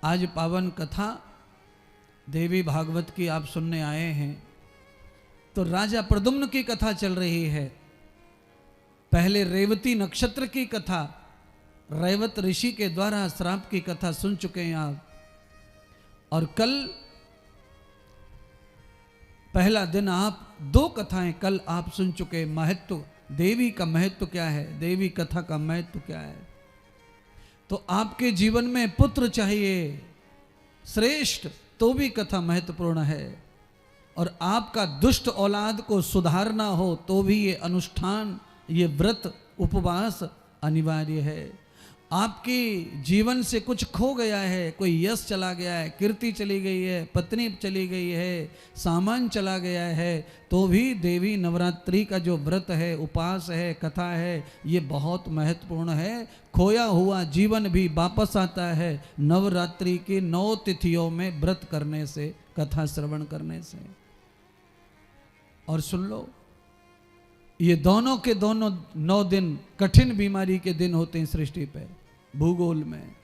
आज पावन कथा देवी भागवत की आप सुनने आए हैं। तो राजा प्रद्युम्न की कथा चल रही है। पहले रेवती नक्षत्र की कथा, रेवत ऋषि के द्वारा श्राप की कथा सुन चुके हैं आप। और कल पहला दिन आप दो कथाएं कल आप सुन चुके। महत्व, देवी का महत्व क्या है, देवी कथा का महत्व क्या है। तो आपके जीवन में पुत्र चाहिए श्रेष्ठ, तो भी कथा महत्वपूर्ण है। और आपका दुष्ट औलाद को सुधारना हो तो भी ये अनुष्ठान, ये व्रत उपवास अनिवार्य है। आपके जीवन से कुछ खो गया है, कोई यश चला गया है, कीर्ति चली गई है, पत्नी चली गई है, सामान चला गया है, तो भी देवी नवरात्रि का जो व्रत है, उपास है, कथा है, ये बहुत महत्वपूर्ण है। खोया हुआ जीवन भी वापस आता है नवरात्रि की 9 तिथियों में व्रत करने से, कथा श्रवण करने से। और सुन लो, ये दोनों के दोनों 9 दिन कठिन बीमारी के दिन होते हैं सृष्टि पे, भूगोल में।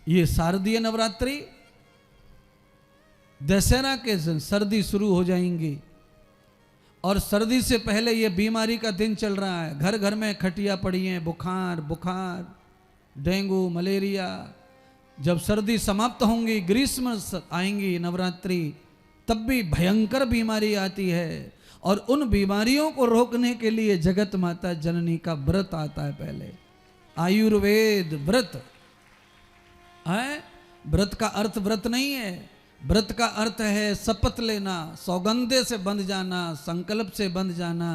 ये शारदीय नवरात्रि, दशहरा के दिन सर्दी शुरू हो जाएंगी और सर्दी से पहले ये बीमारी का दिन चल रहा है। घर घर में खटिया पड़ी हैं, बुखार, डेंगू, मलेरिया। जब सर्दी समाप्त होंगी, ग्रीष्म आएंगी, नवरात्रि, तब भी भयंकर बीमारी आती है। और उन बीमारियों को रोकने के लिए जगत माता जननी का व्रत आता है पहले, आयुर्वेद व्रत है। व्रत का अर्थ व्रत नहीं है, व्रत का अर्थ है शपथ लेना, सौगंधे से बंध जाना, संकल्प से बंध जाना।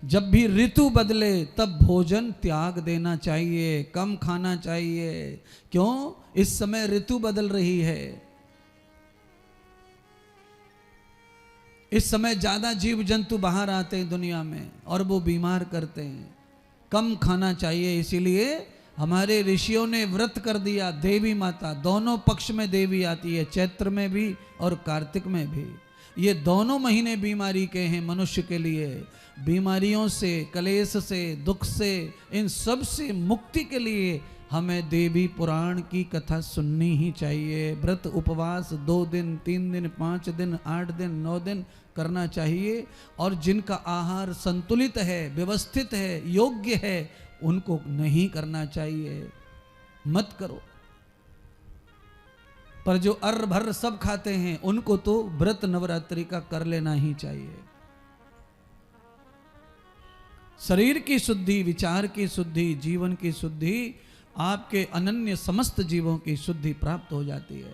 जब भी ऋतु बदले तब भोजन त्याग देना चाहिए, कम खाना चाहिए। क्यों? इस समय ऋतु बदल रही है, इस समय ज्यादा जीव जंतु बाहर आते हैं दुनिया में और वो बीमार करते हैं। कम खाना चाहिए, इसीलिए हमारे ऋषियों ने व्रत कर दिया। देवी माता, दोनों पक्ष में देवी आती है, चैत्र में भी और कार्तिक में भी। ये दोनों महीने बीमारी के हैं मनुष्य के लिए। बीमारियों से, कलेश से, दुख से, इन सब से मुक्ति के लिए हमें देवी पुराण की कथा सुननी ही चाहिए। व्रत उपवास 2 दिन, 3 दिन, 5 दिन, 8 दिन, 9 दिन करना चाहिए। और जिनका आहार संतुलित है, व्यवस्थित है, योग्य है, उनको नहीं करना चाहिए, मत करो। पर जो अर्र भर सब खाते हैं, उनको तो व्रत नवरात्रि का कर लेना ही चाहिए। शरीर की शुद्धि, विचार की शुद्धि, जीवन की शुद्धि, आपके अनन्य समस्त जीवों की शुद्धि प्राप्त हो जाती है।